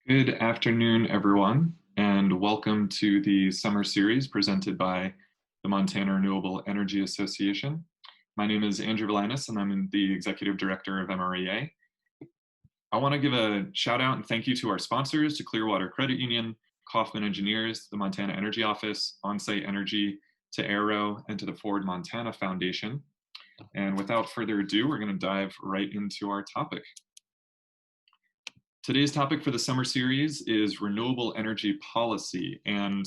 Good afternoon, everyone, and welcome to the summer series presented by the Montana Renewable Energy Association. My name is Andrew Valainis, and I'm the Executive Director of MREA. I want to give a shout out and thank you to our sponsors, to Clearwater Credit Union, Kaufman Engineers, the Montana Energy Office, Onsite Energy, to Aero, and to the Ford Montana Foundation. And without further ado, we're going to dive right into our topic. Today's topic for the summer series is renewable energy policy. And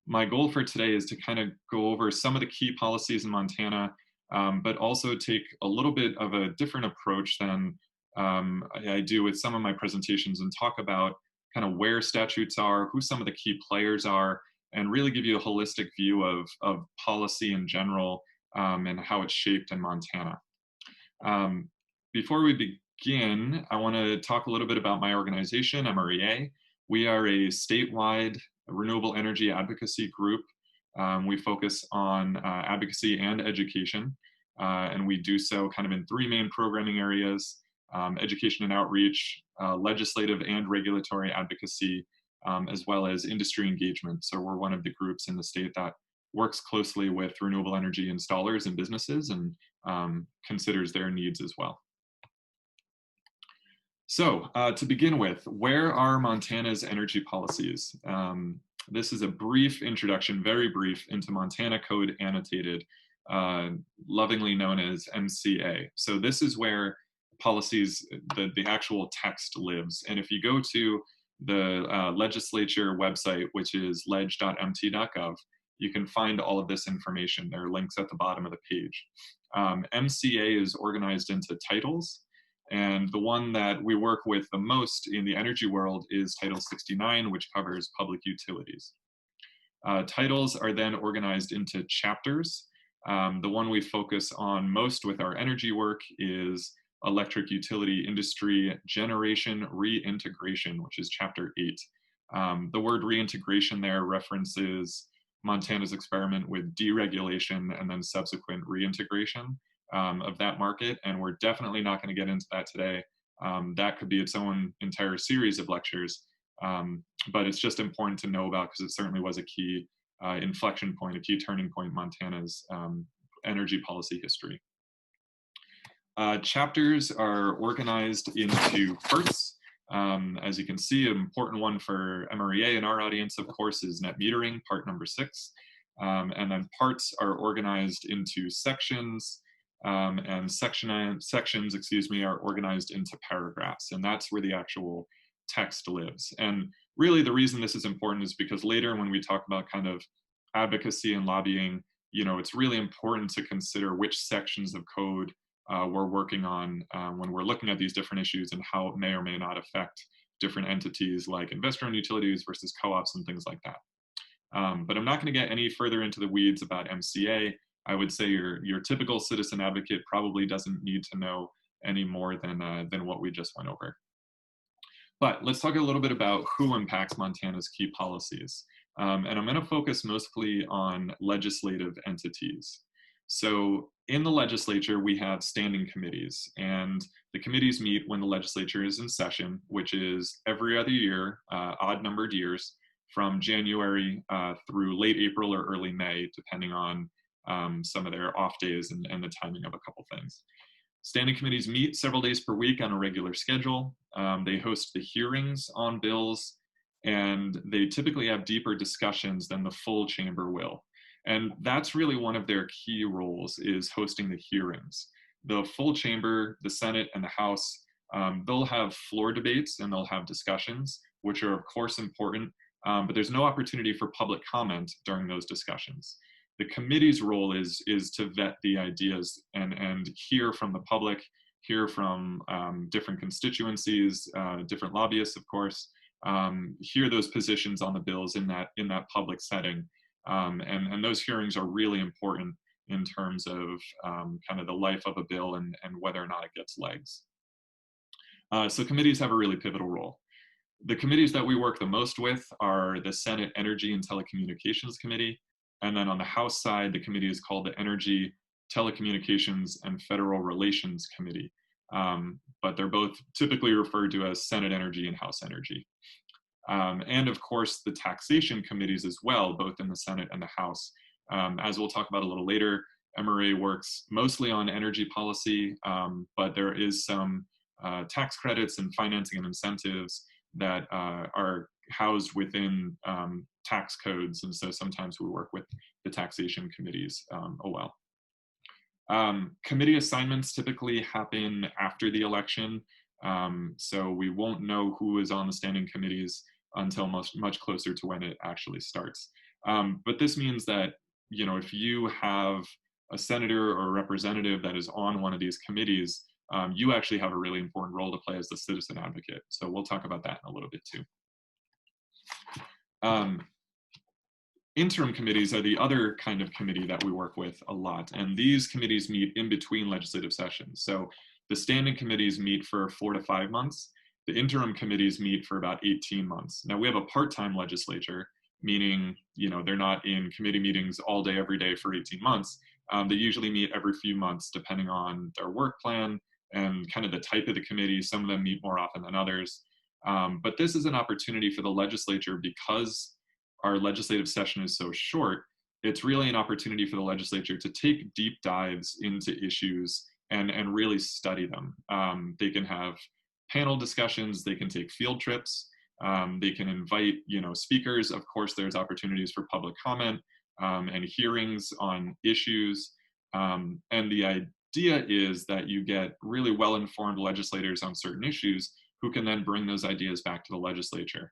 my goal for today is to kind of go over some of the key policies in Montana, but also take a little bit of a different approach than I do with some of my presentations and talk about kind of where statutes are, who some of the key players are, and really give you a holistic view of policy in general and how it's shaped in Montana. Before we begin, I want to talk a little bit about my organization, MREA. We are a statewide renewable energy advocacy group. We focus on advocacy and education, and we do so kind of in three main programming areas: education and outreach, legislative and regulatory advocacy, as well as industry engagement. So we're one of the groups in the state that works closely with renewable energy installers and businesses and considers their needs as well. So to begin with, where are Montana's energy policies? This is a brief introduction, very brief, into Montana Code Annotated, lovingly known as MCA. So this is where policies, the actual text lives. And if you go to the legislature website, which is ledge.mt.gov, you can find all of this information. There are links at the bottom of the page. MCA is organized into titles. And the one that we work with the most in the energy world is Title 69, which covers public utilities. Titles are then organized into chapters. The one we focus on most with our energy work is Electric Utility Industry Generation Reintegration, which is Chapter 8. The word reintegration there references Montana's experiment with deregulation and then subsequent reintegration of that market, and we're definitely not going to get into that today. That could be its own entire series of lectures, but it's just important to know about because it certainly was a key inflection point, a key turning point in Montana's energy policy history. Chapters are organized into parts. As you can see, an important one for MREA in our audience, of course, is net metering, part number 6. And then parts are organized into sections, and sections, are organized into paragraphs, and that's where the actual text lives. And really the reason this is important is because later when we talk about kind of advocacy and lobbying, it's really important to consider which sections of code we're working on when we're looking at these different issues and how it may or may not affect different entities like investor-owned utilities versus co-ops and things like that. But I'm not going to get any further into the weeds about MCA. I would say your typical citizen advocate probably doesn't need to know any more than what we just went over. But let's talk a little bit about who impacts Montana's key policies. And I'm going to focus mostly on legislative entities. So in the legislature, we have standing committees, and the committees meet when the legislature is in session, which is every other year, odd numbered years, from January through late April or early May, depending on some of their off days and the timing of a couple things. Standing committees meet several days per week on a regular schedule. They host the hearings on bills, and they typically have deeper discussions than the full chamber will. And that's really one of their key roles, is hosting the hearings. The full chamber, the Senate and the House, they'll have floor debates and they'll have discussions, which are of course important, but there's no opportunity for public comment during those discussions. The committee's role is to vet the ideas and hear from the public, hear from different constituencies, different lobbyists, of course, hear those positions on the bills in that public setting. And those hearings are really important in terms of kind of the life of a bill and whether or not it gets legs. So committees have a really pivotal role. The committees that we work the most with are the Senate Energy and Telecommunications Committee. And then on the House side, the committee is called the Energy, Telecommunications, and Federal Relations Committee. But they're both typically referred to as Senate Energy and House Energy. and of course the taxation committees as well, both in the Senate and the House. As we'll talk about a little later, MREA works mostly on energy policy, but there is some tax credits and financing and incentives that are housed within tax codes, and so sometimes we work with the taxation committees as well. Committee assignments typically happen after the election, so we won't know who is on the standing committees until much closer to when it actually starts. But this means that, you know, if you have a senator or a representative that is on one of these committees, you actually have a really important role to play as the citizen advocate. So we'll talk about that in a little bit too. Interim committees are the other kind of committee that we work with a lot, and these committees meet in between legislative sessions. So the standing committees meet for 4 to 5 months. The interim committees meet for about 18 months. Now we have a part-time legislature, meaning, you know, they're not in committee meetings all day, every day for 18 months. They usually meet every few months, depending on their work plan and kind of the type of the committee. Some of them meet more often than others. But this is an opportunity for the legislature, because our legislative session is so short. It's really an opportunity for the legislature to take deep dives into issues and really study them. They can have panel discussions, they can take field trips, they can invite, you know, speakers. Of course, there's opportunities for public comment and hearings on issues. And the idea is that you get really well-informed legislators on certain issues who can then bring those ideas back to the legislature.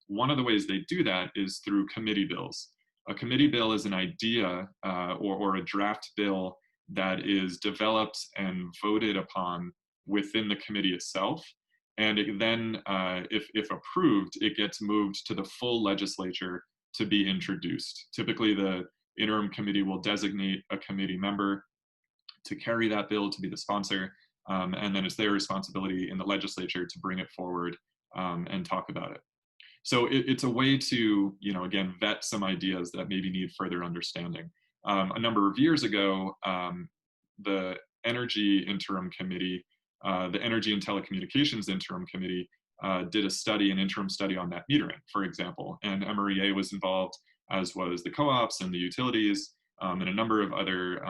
One of the ways they do that is through committee bills. A committee bill is an idea or a draft bill that is developed and voted upon within the committee itself. And it then, if approved, it gets moved to the full legislature to be introduced. Typically, the interim committee will designate a committee member to carry that bill, to be the sponsor, and then it's their responsibility in the legislature to bring it forward and talk about it. So it's a way to, you know, again, vet some ideas that maybe need further understanding. A number of years ago, the Energy Interim Committee, the Energy and Telecommunications Interim Committee did a study, an interim study on net metering, for example, and MREA was involved, as was the co-ops and the utilities and a number of other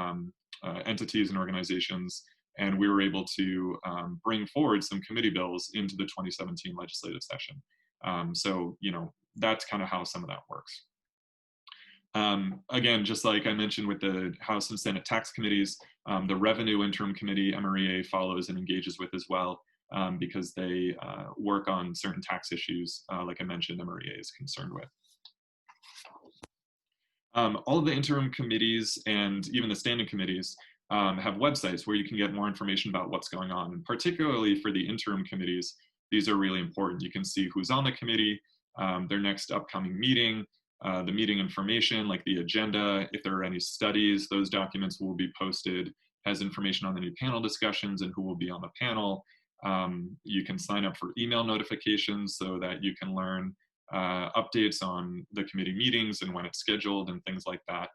entities and organizations. And we were able to bring forward some committee bills into the 2017 legislative session. So, you know, that's kind of how some of that works. Again, just like I mentioned with the House and Senate tax committees, the Revenue Interim Committee, MREA follows and engages with as well, because they work on certain tax issues, like I mentioned, MREA is concerned with. All of the interim committees and even the standing committees have websites where you can get more information about what's going on. And particularly for the interim committees, these are really important. You can see who's on the committee, their next upcoming meeting, the meeting information like the agenda. If there are any studies, those documents will be posted, has information on any panel discussions and who will be on the panel. You can sign up for email notifications so that you can learn updates on the committee meetings and when it's scheduled and things like that.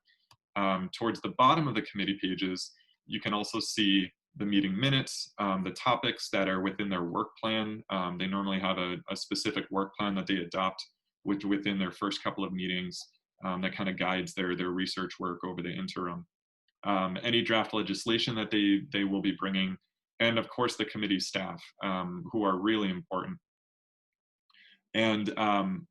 Towards the bottom of the committee pages, you can also see the meeting minutes, the topics that are within their work plan. They normally have a specific work plan that they adopt within their first couple of meetings that kind of guides their research work over the interim. Any draft legislation that they will be bringing, and of course the committee staff, who are really important. And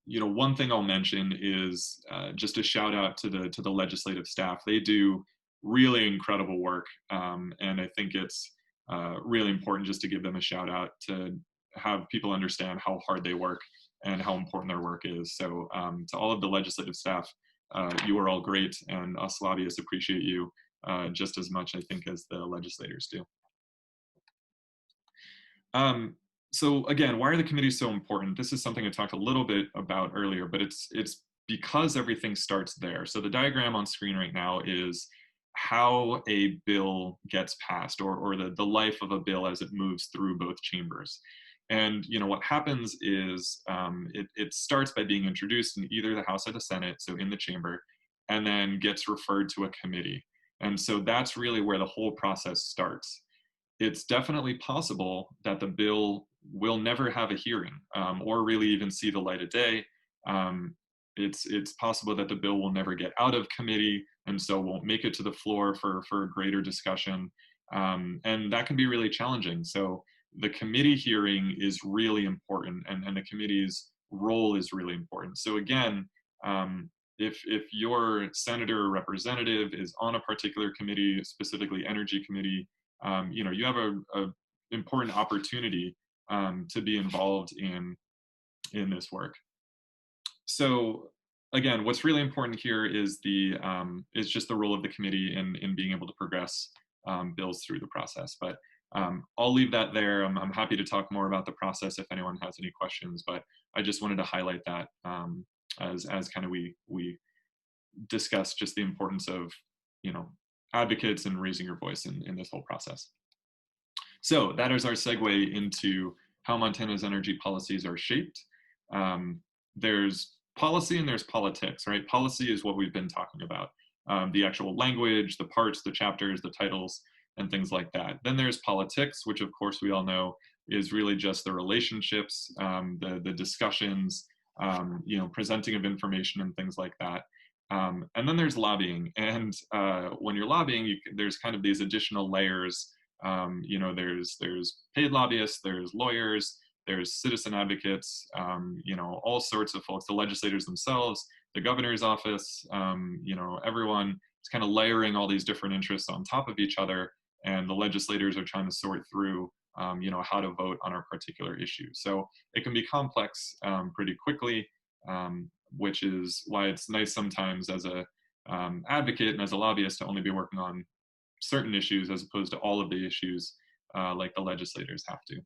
you know, one thing I'll mention is just a shout out to the legislative staff. They do really incredible work, and I think it's really important just to give them a shout out to have people understand how hard they work and how important their work is. So to all of the legislative staff, you are all great, and us lobbyists appreciate you just as much, I think, as the legislators do. So again, why are the committees so important? This is something I talked a little bit about earlier, but it's because everything starts there. So the diagram on screen right now is how a bill gets passed, or the life of a bill as it moves through both chambers. And you know what happens is it starts by being introduced in either the House or the Senate, so in the chamber, and then gets referred to a committee. And so that's really where the whole process starts. It's definitely possible that the bill will never have a hearing or really even see the light of day. It's possible that the bill will never get out of committee and so won't make it to the floor for a greater discussion. And that can be really challenging. So the committee hearing is really important, and the committee's role is really important. So again, if your senator or representative is on a particular committee, specifically energy committee, you have a important opportunity to be involved in this work. So again, what's really important here is just the role of the committee in being able to progress bills through the process. But I'll leave that there. I'm happy to talk more about the process if anyone has any questions, but I just wanted to highlight that as kind of we discussed just the importance of, advocates and raising your voice in this whole process. So that is our segue into how Montana's energy policies are shaped. There's policy and there's politics, right? Policy is what we've been talking about. The actual language, the parts, the chapters, the titles, and things like that. Then there's politics, which of course we all know is really just the relationships, the discussions, presenting of information and things like that. And then there's lobbying. And when you're lobbying, there's kind of these additional layers. There's paid lobbyists, there's lawyers, there's citizen advocates, all sorts of folks, the legislators themselves, the governor's office, everyone is kind of layering all these different interests on top of each other, and the legislators are trying to sort through, how to vote on our particular issue. So it can be complex pretty quickly, which is why it's nice sometimes as a advocate and as a lobbyist to only be working on certain issues as opposed to all of the issues like the legislators have to.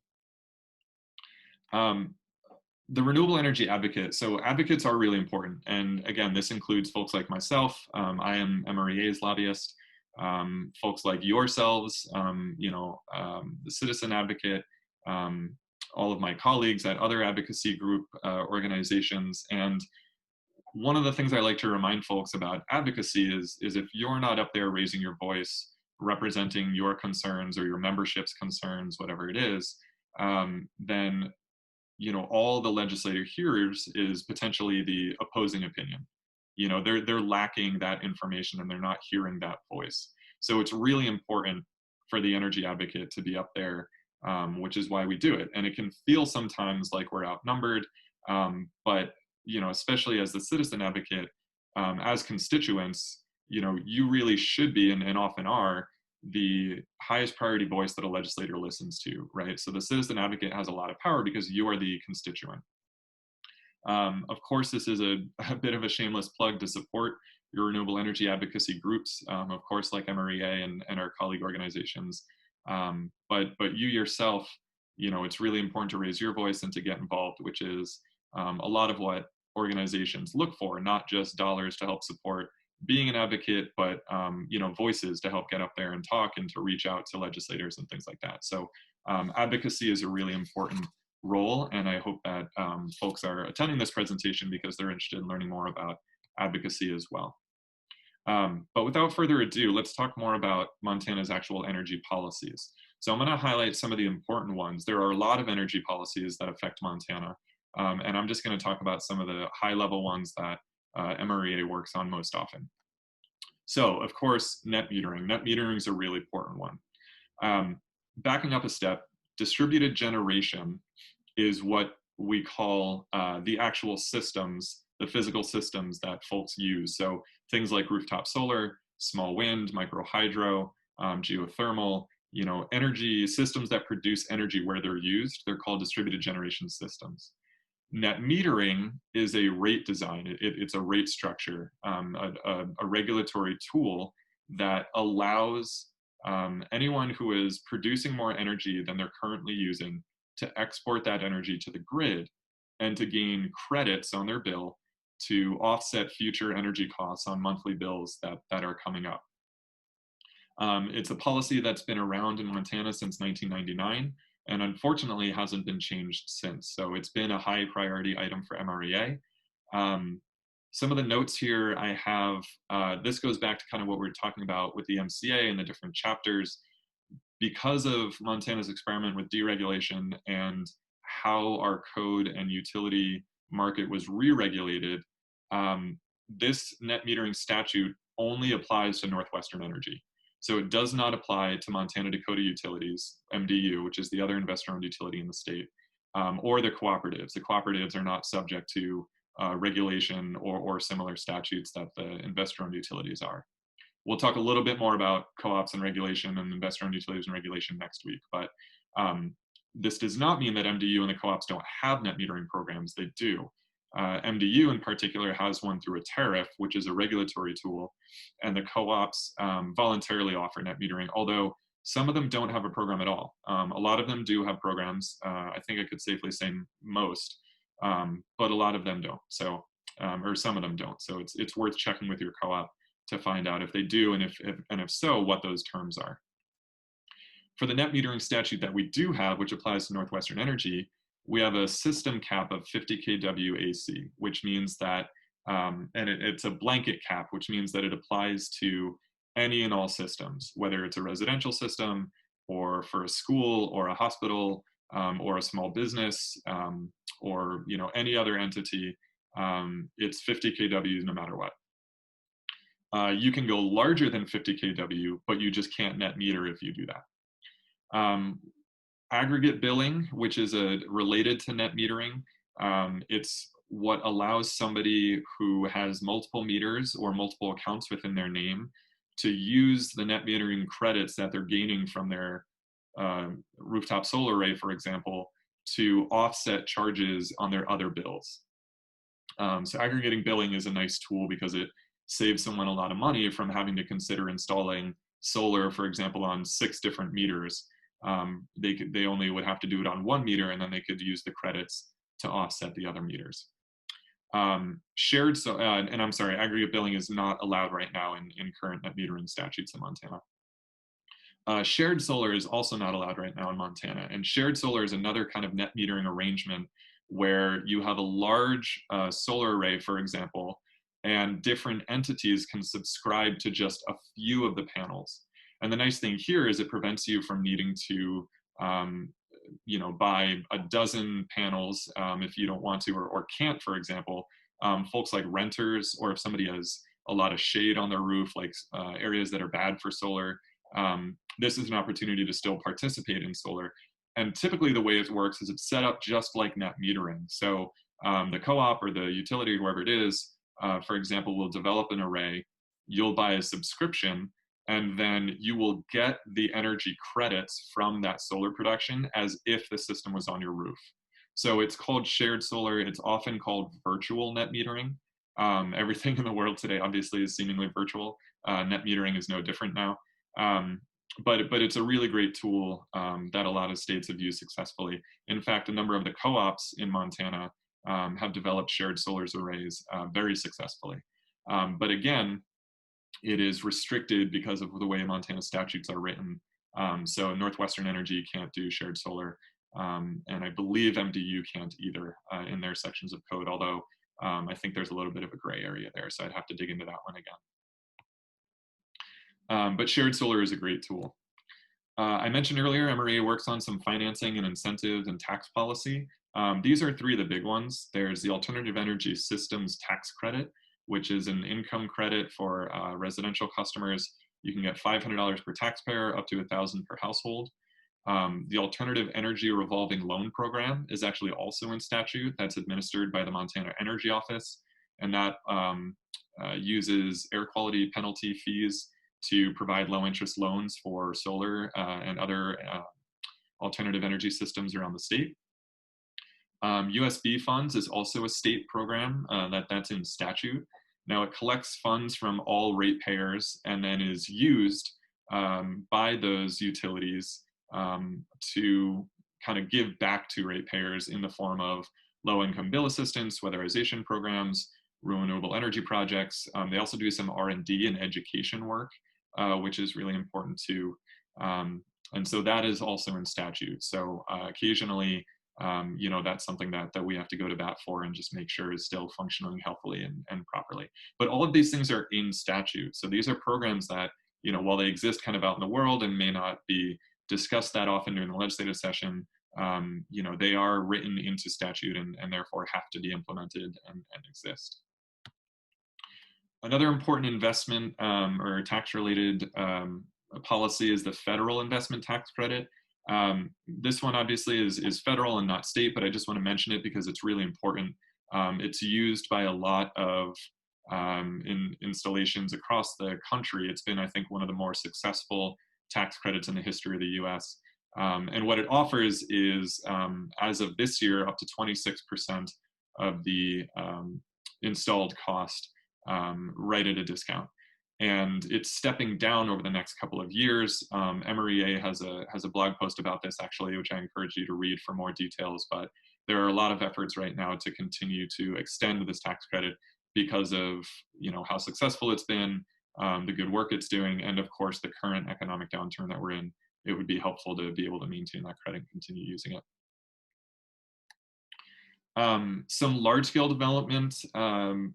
The renewable energy advocate. So advocates are really important. And again, this includes folks like myself. I am MREA's lobbyist. Folks like yourselves, the citizen advocate, all of my colleagues at other advocacy group organizations. And one of the things I like to remind folks about advocacy is if you're not up there raising your voice, representing your concerns or your membership's concerns, whatever it is, then all the legislator hears is potentially the opposing opinion. They're lacking that information and they're not hearing that voice. So it's really important for the energy advocate to be up there, which is why we do it. And it can feel sometimes like we're outnumbered, but especially as the citizen advocate, as constituents, you really should be and often are the highest priority voice that a legislator listens to, right? So the citizen advocate has a lot of power because you are the constituent. Of course, this is a bit of a shameless plug to support your renewable energy advocacy groups, of course, like MREA and our colleague organizations. But you yourself, it's really important to raise your voice and to get involved, which is a lot of what organizations look for, not just dollars to help support being an advocate, but voices to help get up there and talk and to reach out to legislators and things like that. So advocacy is a really important role, and I hope that folks are attending this presentation because they're interested in learning more about advocacy as well. But without further ado, let's talk more about Montana's actual energy policies. So I'm going to highlight some of the important ones. There are a lot of energy policies that affect Montana, and I'm just going to talk about some of the high-level ones that MREA works on most often. So, of course, net metering. Net metering is a really important one. Backing up a step, distributed generation is what we call the actual systems, the physical systems that folks use. So things like rooftop solar, small wind, micro hydro, geothermal, energy systems that produce energy where they're used, they're called distributed generation systems. Net metering is a rate design. It's a rate structure, a regulatory tool that allows anyone who is producing more energy than they're currently using to export that energy to the grid and to gain credits on their bill to offset future energy costs on monthly bills that are coming up. It's a policy that's been around in Montana since 1999. And unfortunately hasn't been changed since. So it's been a high priority item for MREA. Some of the notes here I have, this goes back to kind of what we were talking about with the MCA and the different chapters. Because of Montana's experiment with deregulation and how our code and utility market was re-regulated, this net metering statute only applies to Northwestern Energy. So it does not apply to Montana Dakota Utilities, MDU, which is the other investor-owned utility in the state, or the cooperatives. The cooperatives are not subject to regulation or similar statutes that the investor-owned utilities are. We'll talk a little bit more about co-ops and regulation and investor-owned utilities and regulation next week, but this does not mean that MDU and the co-ops don't have net metering programs. They do. MDU in particular has one through a tariff, which is a regulatory tool, and the co-ops voluntarily offer net metering, although some of them don't have a program at all. A lot of them do have programs. I think I could safely say most, but a lot of them don't. So, or some of them don't. So it's worth checking with your co-op to find out if they do, and if so, what those terms are. For the net metering statute that we do have, which applies to Northwestern Energy, we have a system cap of 50 kW AC, which means that, and it's a blanket cap, which means that it applies to any and all systems, whether it's a residential system or for a school or a hospital or a small business or any other entity. It's 50 kW no matter what. You can go larger than 50 kW, but you just can't net meter if you do that. Aggregate billing, which is related to net metering, it's what allows somebody who has multiple meters or multiple accounts within their name to use the net metering credits that they're gaining from their rooftop solar array, for example, to offset charges on their other bills. So aggregating billing is a nice tool because it saves someone a lot of money from having to consider installing solar, for example, on 6 different meters. They only would have to do it on 1 meter, and then they could use the credits to offset the other meters. And I'm sorry, aggregate billing is not allowed right now in current net metering statutes in Montana. Shared solar is also not allowed right now in Montana, and shared solar is another kind of net metering arrangement where you have a large solar array, for example, and different entities can subscribe to just a few of the panels. And the nice thing here is it prevents you from needing to, buy a dozen panels if you don't want to or can't, for example. Folks like renters, or if somebody has a lot of shade on their roof, like areas that are bad for solar, this is an opportunity to still participate in solar. And typically the way it works is it's set up just like net metering. So the co-op or the utility, whoever it is, for example, will develop an array, you'll buy a subscription, and then you will get the energy credits from that solar production as if the system was on your roof. So it's called shared solar. It's often called virtual net metering. Everything in the world today obviously is seemingly virtual. Net metering is no different now. But it's a really great tool that a lot of states have used successfully. In fact, a number of the co-ops in Montana have developed shared solar arrays very successfully. But again, it is restricted because of the way Montana statutes are written. So Northwestern Energy can't do shared solar, and I believe MDU can't either in their sections of code, although I think there's a little bit of a gray area there, so I'd have to dig into that one again. But shared solar is a great tool. I mentioned earlier, MREA works on some financing and incentives and tax policy. These are 3 of the big ones. There's the Alternative Energy Systems Tax Credit, which is an income credit for residential customers. You can get $500 per taxpayer, up to $1,000 per household. The Alternative Energy Revolving Loan Program is actually also in statute. That's administered by the Montana Energy Office, and that uses air quality penalty fees to provide low interest loans for solar and other alternative energy systems around the state. USB funds is also a state program that's in statute. Now it collects funds from all ratepayers and then is used by those utilities to kind of give back to ratepayers in the form of low-income bill assistance, weatherization programs, renewable energy projects. They also do some R&D and education work, which is really important too. And so that is also in statute. So occasionally, that's something that we have to go to bat for and just make sure is still functioning healthily and properly. But all of these things are in statute. So these are programs that, while they exist kind of out in the world and may not be discussed that often during the legislative session, they are written into statute and therefore have to be implemented and exist. Another important investment or tax-related policy is the federal investment tax credit. This one obviously is federal and not state, but I just want to mention it because it's really important. It's used by a lot of installations across the country. It's been, I think, one of the more successful tax credits in the history of the US. And what it offers is, as of this year, up to 26% of the installed cost right at a discount. And it's stepping down over the next couple of years. MREA has a blog post about this, actually, which I encourage you to read for more details. But there are a lot of efforts right now to continue to extend this tax credit because of how successful it's been, the good work it's doing, and of course the current economic downturn that we're in. It would be helpful to be able to maintain that credit and continue using it. Some large-scale development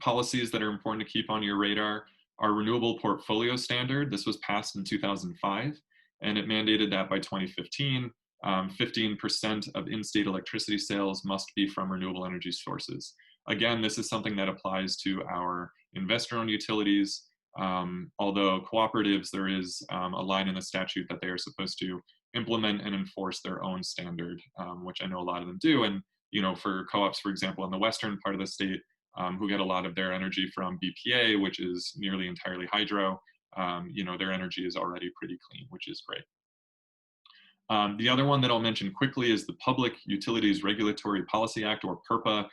policies that are important to keep on your radar are renewable portfolio standard. This was passed in 2005, and it mandated that by 2015, 15% of in-state electricity sales must be from renewable energy sources. Again, this is something that applies to our investor-owned utilities. Although cooperatives, there is a line in the statute that they are supposed to implement and enforce their own standard, which I know a lot of them do. And for co-ops, for example, in the western part of the state, who get a lot of their energy from BPA, which is nearly entirely hydro, their energy is already pretty clean, which is great. The other one that I'll mention quickly is the Public Utilities Regulatory Policy Act, or PURPA.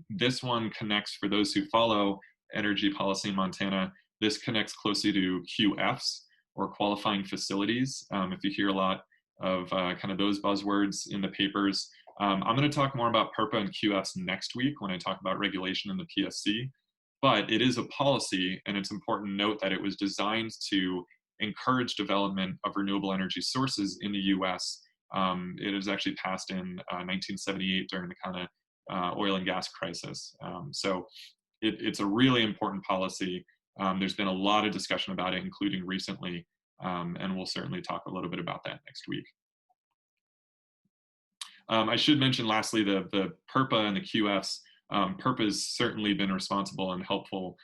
This one connects, for those who follow energy policy in Montana, this connects closely to QFs, or qualifying facilities. If you hear a lot of kind of those buzzwords in the papers, I'm going to talk more about PURPA and QFs next week when I talk about regulation in the PSC, but it is a policy, and it's important to note that it was designed to encourage development of renewable energy sources in the US. It was actually passed in 1978 during the kind of oil and gas crisis. So it's a really important policy. There's been a lot of discussion about it, including recently, and we'll certainly talk a little bit about that next week. I should mention lastly the PURPA and the QFs. PURPA has certainly been responsible and helpful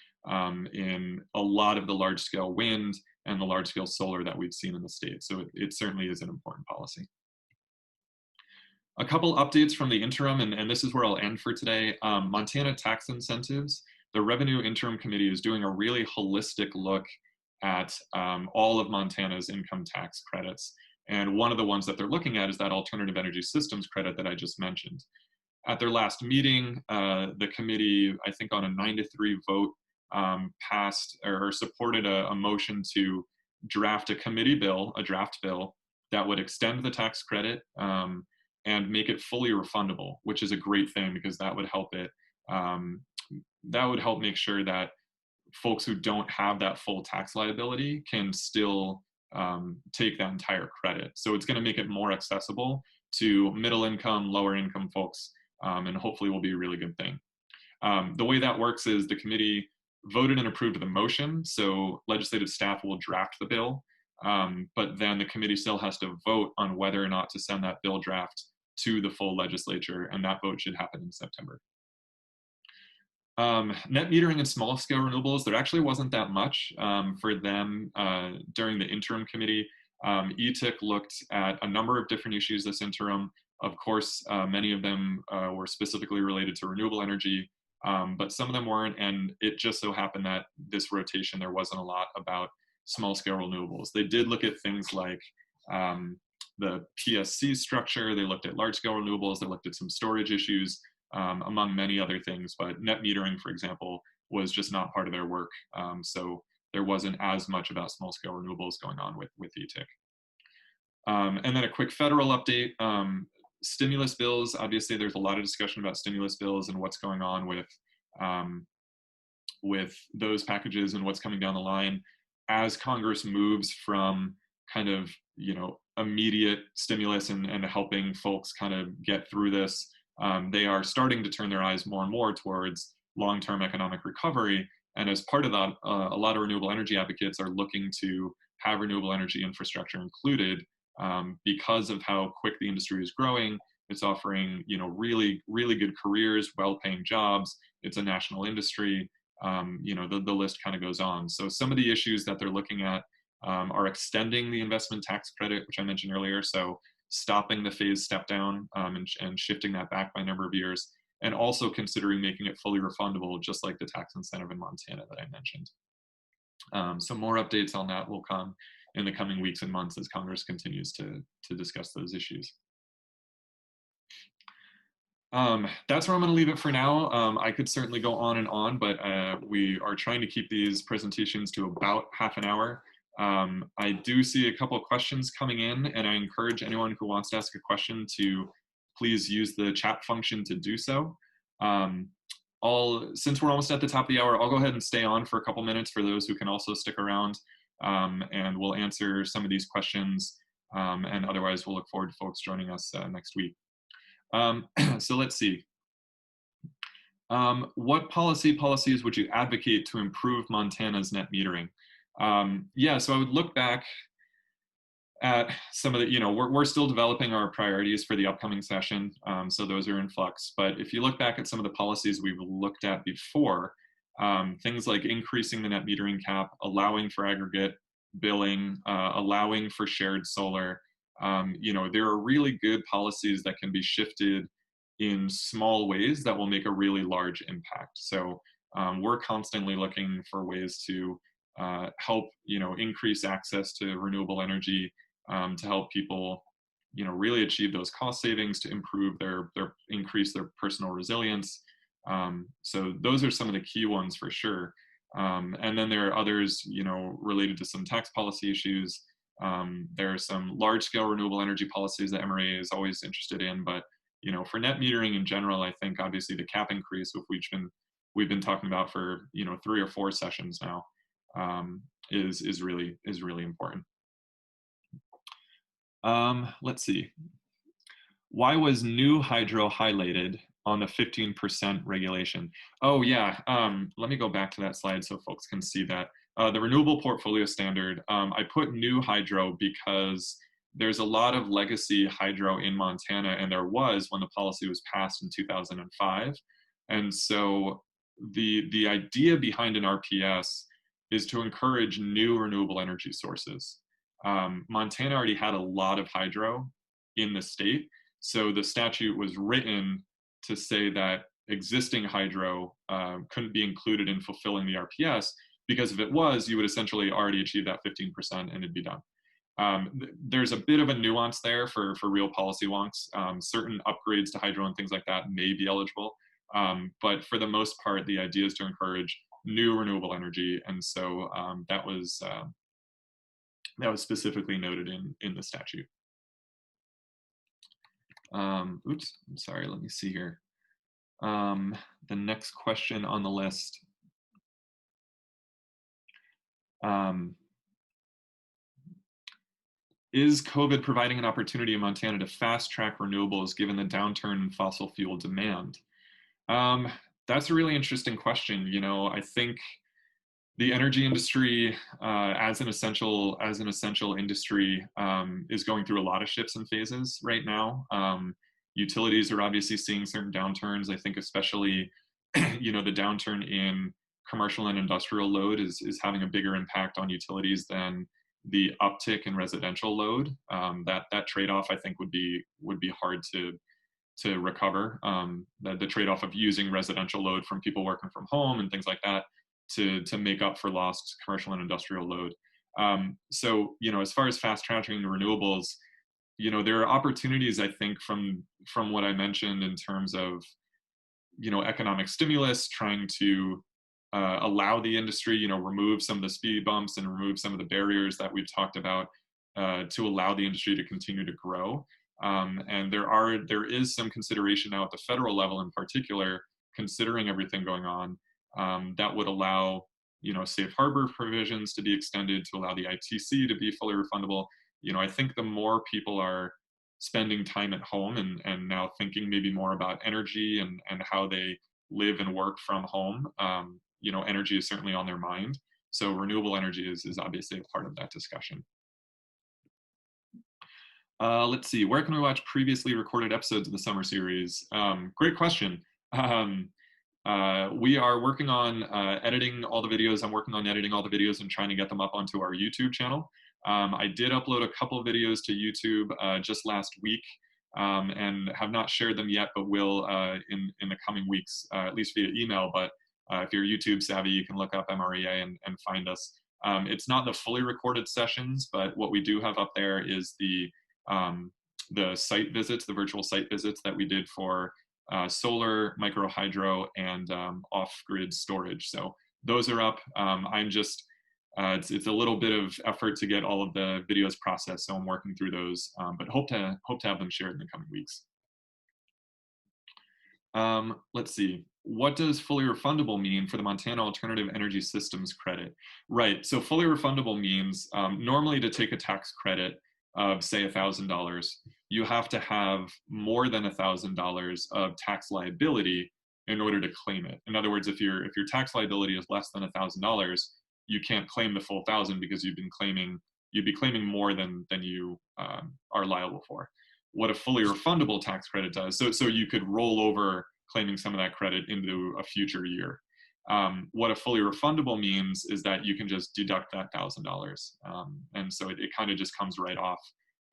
in a lot of the large-scale wind and the large-scale solar that we've seen in the state. So it certainly is an important policy. A couple updates from the interim, and this is where I'll end for today. Montana tax incentives. The Revenue Interim Committee is doing a really holistic look at all of Montana's income tax credits. And one of the ones that they're looking at is that alternative energy systems credit that I just mentioned. At their last meeting, the committee, I think on a 9-3 vote, passed or supported a motion to draft a committee bill, a draft bill, that would extend the tax credit and make it fully refundable, which is a great thing because that would help it. That would help make sure that folks who don't have that full tax liability can still take that entire credit. So it's going to make it more accessible to middle income, lower income folks, and hopefully will be a really good thing. The way that works is the committee voted and approved the motion, so legislative staff will draft the bill, but then the committee still has to vote on whether or not to send that bill draft to the full legislature, and that vote should happen in September. Net metering and small scale renewables, there actually wasn't that much for them during the interim committee. ETIC looked at a number of different issues this interim. Of course, many of them were specifically related to renewable energy, but some of them weren't, and it just so happened that this rotation there wasn't a lot about small scale renewables. They did look at things like the PSC structure, they looked at large scale renewables, they looked at some storage issues, among many other things, but net metering, for example, was just not part of their work. So there wasn't as much about small scale renewables going on with ETIC. And then a quick federal update. Stimulus bills, obviously there's a lot of discussion about stimulus bills and what's going on with those packages and what's coming down the line. As Congress moves from kind of, immediate stimulus and helping folks kind of get through this, they are starting to turn their eyes more and more towards long-term economic recovery. And as part of that, a lot of renewable energy advocates are looking to have renewable energy infrastructure included because of how quick the industry is growing. It's offering, you know, really, really good careers, well-paying jobs. It's a national industry. You know, the list kind of goes on. So some of the issues that they're looking at are extending the investment tax credit, which I mentioned earlier. So stopping the phase step down and shifting that back by a number of years, and also considering making it fully refundable, just like the tax incentive in Montana that I mentioned. So more updates on that will come in the coming weeks and months as Congress continues to discuss those issues. That's where I'm going to leave it for now. I could certainly go on and on, but we are trying to keep these presentations to about half an hour. I do see a couple of questions coming in, and I encourage anyone who wants to ask a question to please use the chat function to do so. Since we're almost at the top of the hour, I'll go ahead and stay on for a couple minutes for those who can also stick around, and we'll answer some of these questions, and otherwise we'll look forward to folks joining us next week. So let's see. What policies would you advocate to improve Montana's net metering? Yeah, so I would look back at some of the, you know, we're still developing our priorities for the upcoming session, so those are in flux. But if you look back at some of the policies we've looked at before, things like increasing the net metering cap, allowing for aggregate billing, allowing for shared solar, you know, there are really good policies that can be shifted in small ways that will make a really large impact. So we're constantly looking for ways to help, you know, increase access to renewable energy, to help people, you know, really achieve those cost savings, to improve increase their personal resilience. So those are some of the key ones for sure. And then there are others, you know, related to some tax policy issues. There are some large-scale renewable energy policies that MREA is always interested in, but you know, for net metering in general, I think obviously the cap increase, which we've been talking about for, you know, 3 or 4 sessions now, is really important. Let's see. Why was new hydro highlighted on the 15% regulation? Oh yeah, let me go back to that slide so folks can see that. The renewable portfolio standard, I put new hydro because there's a lot of legacy hydro in Montana, and there was when the policy was passed in 2005. And so the idea behind an RPS is to encourage new renewable energy sources. Montana already had a lot of hydro in the state, so the statute was written to say that existing hydro couldn't be included in fulfilling the RPS, because if it was, you would essentially already achieve that 15% and it'd be done. There's a bit of a nuance there for real policy wonks. Certain upgrades to hydro and things like that may be eligible, but for the most part, the idea is to encourage new renewable energy, and so that was specifically noted in the statute. Oops, I'm sorry, let me see here. The next question on the list. Is COVID providing an opportunity in Montana to fast track renewables given the downturn in fossil fuel demand? That's a really interesting question. You know, I think the energy industry, as an essential industry, is going through a lot of shifts and phases right now. Utilities are obviously seeing certain downturns. I think especially, you know, the downturn in commercial and industrial load is having a bigger impact on utilities than the uptick in residential load. That trade-off, I think, would be hard to recover. The trade-off of using residential load from people working from home and things like that to make up for lost commercial and industrial load. So, you know, as far as fast tracking the renewables, you know, there are opportunities, I think, from what I mentioned in terms of, you know, economic stimulus, trying to allow the industry, you know, remove some of the speed bumps and remove some of the barriers that we've talked about to allow the industry to continue to grow. And there is some consideration now at the federal level in particular, considering everything going on, that would allow, you know, safe harbor provisions to be extended to allow the ITC to be fully refundable. You know, I think the more people are spending time at home and now thinking maybe more about energy and how they live and work from home, you know, energy is certainly on their mind. So renewable energy is obviously a part of that discussion. Let's see, where can we watch previously recorded episodes of the summer series? Great question. Um, we are working on editing all the videos. I'm working on editing all the videos and trying to get them up onto our YouTube channel. I did upload a couple of videos to YouTube just last week and have not shared them yet, but will in the coming weeks, at least via email. But if you're YouTube savvy, you can look up MREA and find us. It's not the fully recorded sessions, but what we do have up there is the site visits, the virtual site visits that we did for solar, micro hydro, and off-grid storage. So those are up. I'm just, it's a little bit of effort to get all of the videos processed, so I'm working through those, but hope to have them shared in the coming weeks. Let's see. What does fully refundable mean for the Montana Alternative Energy Systems credit? Right, so fully refundable means normally to take a tax credit of say $1,000, you have to have more than $1,000 of tax liability in order to claim it. In other words, if your tax liability is less than $1,000, you can't claim the full 1,000 because you'd be claiming more than you are liable for. What a fully refundable tax credit does, so you could roll over claiming some of that credit into a future year. What a fully refundable means is that you can just deduct that $1,000, and so it kind of just comes right off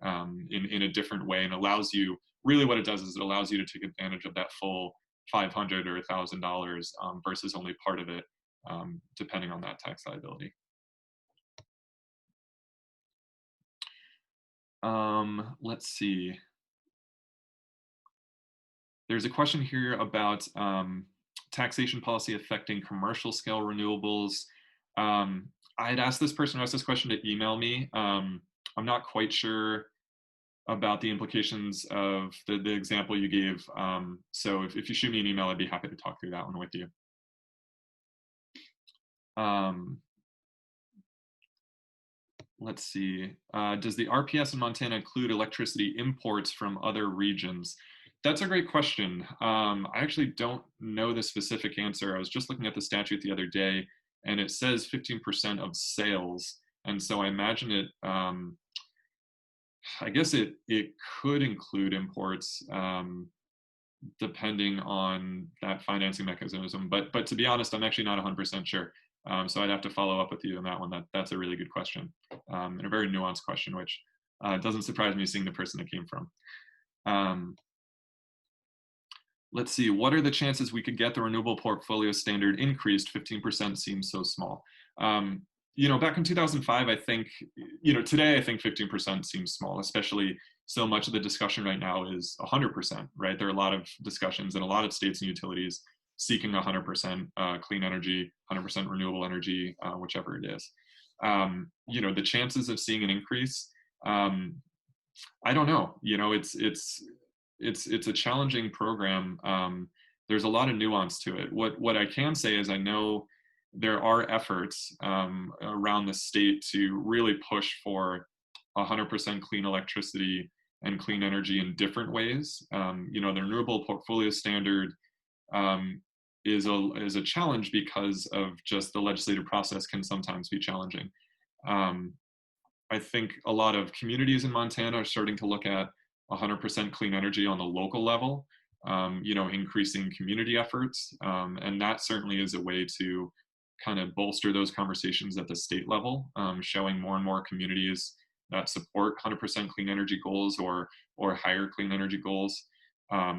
in a different way, and allows you, really what it does is it allows you to take advantage of that full $500 or $1,000 versus only part of it, depending on that tax liability. Let's see. There's a question here about taxation policy affecting commercial scale renewables. I'd asked this person who asked this question to email me. I'm not quite sure about the implications of the example you gave. So if you shoot me an email, I'd be happy to talk through that one with you. Let's see. Does the RPS in Montana include electricity imports from other regions? That's a great question. I actually don't know the specific answer. I was just looking at the statute the other day, and it says 15% of sales. And so I imagine it, I guess it could include imports, depending on that financing mechanism. But to be honest, I'm actually not 100% sure. So I'd have to follow up with you on that one. That's a really good question, and a very nuanced question, which doesn't surprise me seeing the person it came from. Let's see, what are the chances we could get the renewable portfolio standard increased? 15% seems so small. Back in 2005, I think, today I think 15% seems small, especially so much of the discussion right now is 100%, right? There are a lot of discussions in a lot of states and utilities seeking 100% clean energy, 100% renewable energy, whichever it is. The chances of seeing an increase, I don't know. It's a challenging program. There's a lot of nuance to it. What I can say is I know there are efforts around the state to really push for 100% clean electricity and clean energy in different ways. The renewable portfolio standard is a challenge because of just the legislative process can sometimes be challenging. I think a lot of communities in Montana are starting to look at 100% clean energy on the local level, increasing community efforts. And that certainly is a way to kind of bolster those conversations at the state level, showing more and more communities that support 100% clean energy goals or higher clean energy goals. I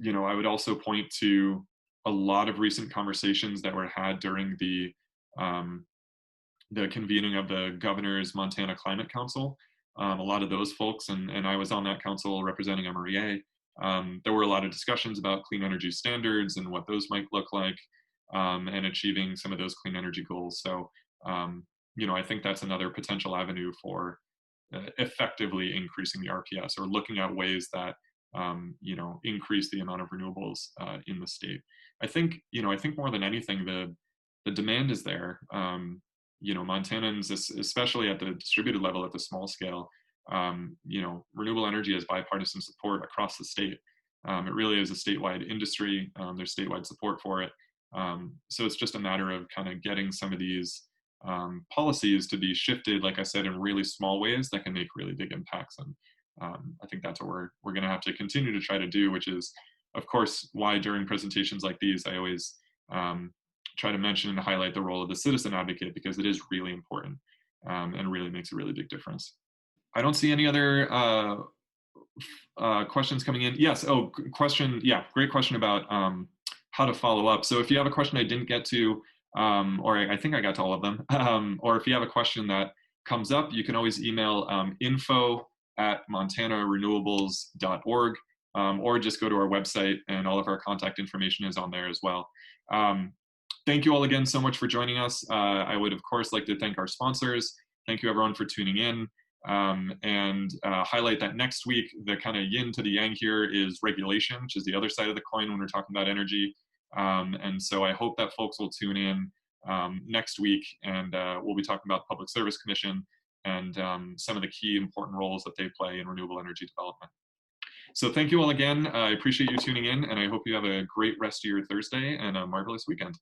would also point to a lot of recent conversations that were had during the convening of the Governor's Montana Climate Council. A lot of those folks, and I was on that council representing MREA. There were a lot of discussions about clean energy standards and what those might look like, and achieving some of those clean energy goals. So, I think that's another potential avenue for effectively increasing the RPS, or looking at ways that increase the amount of renewables in the state. I think more than anything, the demand is there. Montanans, especially at the distributed level, at the small scale, renewable energy has bipartisan support across the state. It really is a statewide industry. There's statewide support for it. So it's just a matter of kind of getting some of these policies to be shifted, like I said, in really small ways that can make really big impacts. And I think that's what we're going to have to continue to try to do, which is, of course, why during presentations like these, I always try to mention and highlight the role of the citizen advocate, because it is really important and really makes a really big difference. I don't see any other questions coming in. Yes, question, yeah, great question about how to follow up. So if you have a question I didn't get to, or I think I got to all of them, or if you have a question that comes up, you can always email info@montanarenewables.org, or just go to our website, and all of our contact information is on there as well. Thank you all again so much for joining us. I would, of course, like to thank our sponsors. Thank you, everyone, for tuning in. And highlight that next week, the kind of yin to the yang here is regulation, which is the other side of the coin when we're talking about energy. And so I hope that folks will tune in next week, and we'll be talking about Public Service Commission and some of the key important roles that they play in renewable energy development. So thank you all again. I appreciate you tuning in, and I hope you have a great rest of your Thursday and a marvelous weekend.